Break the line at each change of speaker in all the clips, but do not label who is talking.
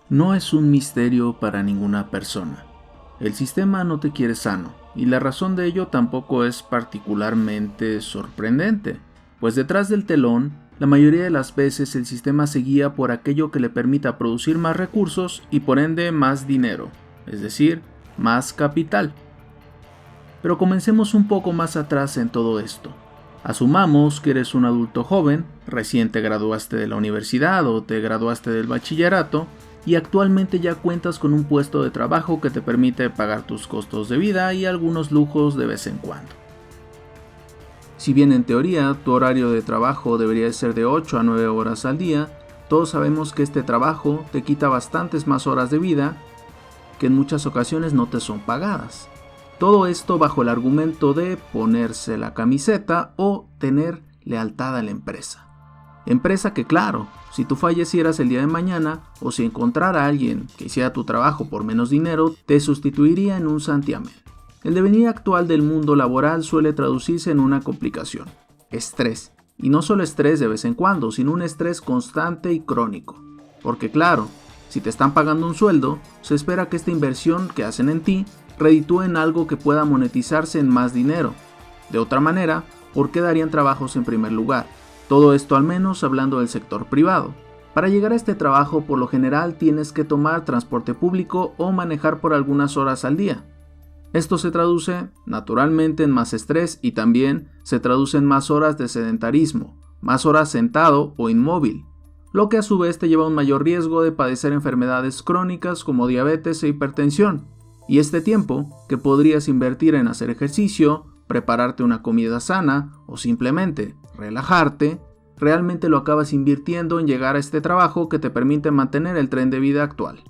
No es un misterio para ninguna persona. El sistema no te quiere sano, y la razón de ello tampoco es particularmente sorprendente, pues detrás del telón, la mayoría de las veces el sistema se guía por aquello que le permita producir más recursos y por ende más dinero, es decir, más capital. Pero comencemos un poco más atrás en todo esto. Asumamos que eres un adulto joven, recién te graduaste de la universidad o te graduaste del bachillerato, y actualmente ya cuentas con un puesto de trabajo que te permite pagar tus costos de vida y algunos lujos de vez en cuando. Si bien en teoría tu horario de trabajo debería ser de 8 a 9 horas al día, todos sabemos que este trabajo te quita bastantes más horas de vida que en muchas ocasiones no te son pagadas. Todo esto bajo el argumento de ponerse la camiseta o tener lealtad a la empresa. Empresa que, claro, si tú fallecieras el día de mañana o si encontrara a alguien que hiciera tu trabajo por menos dinero, te sustituiría en un santiamén. El devenir actual del mundo laboral suele traducirse en una complicación: estrés. Y no solo estrés de vez en cuando, sino un estrés constante y crónico. Porque claro, si te están pagando un sueldo, se espera que esta inversión que hacen en ti reditúe en algo que pueda monetizarse en más dinero. De otra manera, ¿por qué darían trabajos en primer lugar? Todo esto al menos hablando del sector privado. Para llegar a este trabajo, por lo general tienes que tomar transporte público o manejar por algunas horas al día. Esto se traduce naturalmente en más estrés y también se traduce en más horas de sedentarismo, más horas sentado o inmóvil, lo que a su vez te lleva a un mayor riesgo de padecer enfermedades crónicas como diabetes e hipertensión. Y este tiempo, que podrías invertir en hacer ejercicio, prepararte una comida sana o simplemente relajarte, realmente lo acabas invirtiendo en llegar a este trabajo que te permite mantener el tren de vida actual.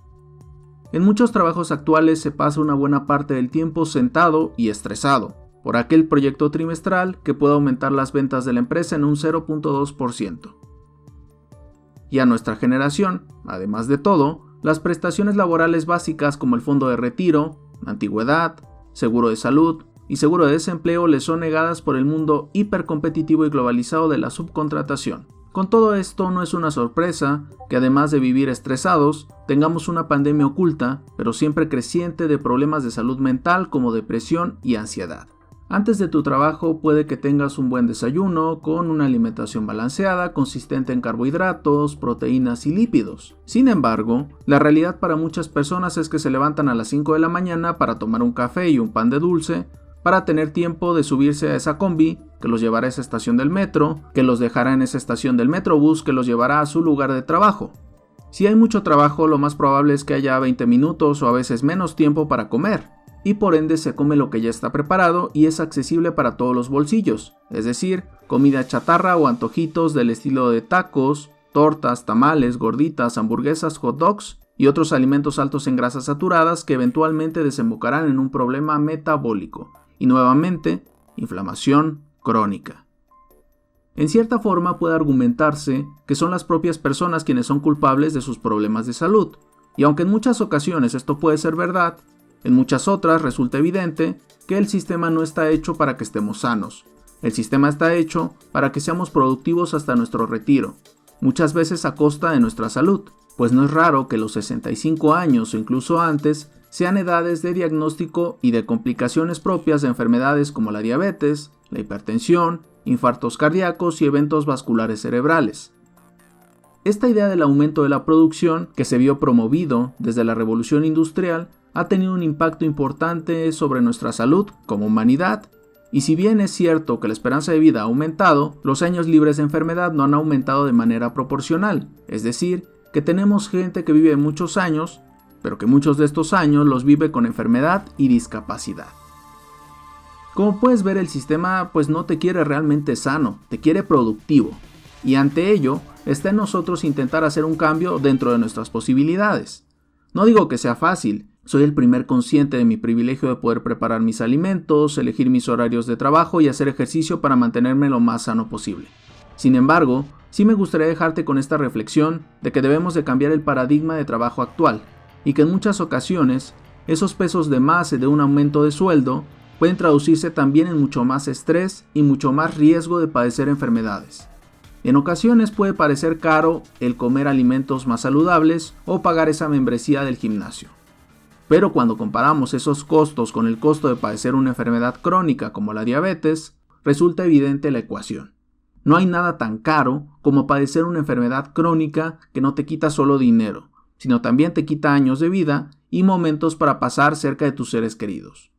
En muchos trabajos actuales se pasa una buena parte del tiempo sentado y estresado por aquel proyecto trimestral que puede aumentar las ventas de la empresa en un 0.2%. Y a nuestra generación, además de todo, las prestaciones laborales básicas como el fondo de retiro, antigüedad, seguro de salud y seguro de desempleo les son negadas por el mundo hipercompetitivo y globalizado de la subcontratación. Con todo esto no es una sorpresa que además de vivir estresados, tengamos una pandemia oculta, pero siempre creciente de problemas de salud mental como depresión y ansiedad. Antes de tu trabajo puede que tengas un buen desayuno con una alimentación balanceada, consistente en carbohidratos, proteínas y lípidos. Sin embargo, la realidad para muchas personas es que se levantan a las 5 de la mañana para tomar un café y un pan de dulce, para tener tiempo de subirse a esa combi que los llevará a esa estación del metro, que los dejará en esa estación del metrobús que los llevará a su lugar de trabajo. Si hay mucho trabajo, lo más probable es que haya 20 minutos o a veces menos tiempo para comer, y por ende se come lo que ya está preparado y es accesible para todos los bolsillos, es decir, comida chatarra o antojitos del estilo de tacos, tortas, tamales, gorditas, hamburguesas, hot dogs y otros alimentos altos en grasas saturadas que eventualmente desembocarán en un problema metabólico y nuevamente inflamación crónica. En cierta forma puede argumentarse que son las propias personas quienes son culpables de sus problemas de salud, y aunque en muchas ocasiones esto puede ser verdad, en muchas otras resulta evidente que el sistema no está hecho para que estemos sanos. El sistema está hecho para que seamos productivos hasta nuestro retiro, muchas veces a costa de nuestra salud, pues no es raro que los 65 años o incluso antes sean edades de diagnóstico y de complicaciones propias de enfermedades como la diabetes, la hipertensión, infartos cardíacos y eventos vasculares cerebrales. Esta idea del aumento de la producción, que se vio promovido desde la revolución industrial, ha tenido un impacto importante sobre nuestra salud como humanidad, y si bien es cierto que la esperanza de vida ha aumentado, los años libres de enfermedad no han aumentado de manera proporcional, es decir, que tenemos gente que vive muchos años, pero que muchos de estos años los vive con enfermedad y discapacidad. Como puedes ver, el sistema pues no te quiere realmente sano, te quiere productivo, y ante ello está en nosotros intentar hacer un cambio dentro de nuestras posibilidades. No digo que sea fácil, soy el primer consciente de mi privilegio de poder preparar mis alimentos, elegir mis horarios de trabajo y hacer ejercicio para mantenerme lo más sano posible. Sin embargo, sí me gustaría dejarte con esta reflexión de que debemos de cambiar el paradigma de trabajo actual, y que en muchas ocasiones esos pesos de más y de un aumento de sueldo pueden traducirse también en mucho más estrés y mucho más riesgo de padecer enfermedades. En ocasiones puede parecer caro el comer alimentos más saludables o pagar esa membresía del gimnasio. Pero cuando comparamos esos costos con el costo de padecer una enfermedad crónica como la diabetes, resulta evidente la ecuación. No hay nada tan caro como padecer una enfermedad crónica que no te quita solo dinero, sino también te quita años de vida y momentos para pasar cerca de tus seres queridos.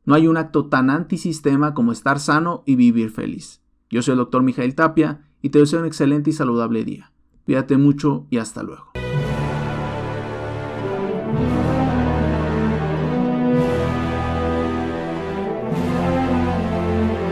No hay un acto tan antisistema como estar sano y vivir feliz. Yo soy el Dr. Mijail Tapia y te deseo un excelente y saludable día. Cuídate mucho y hasta luego.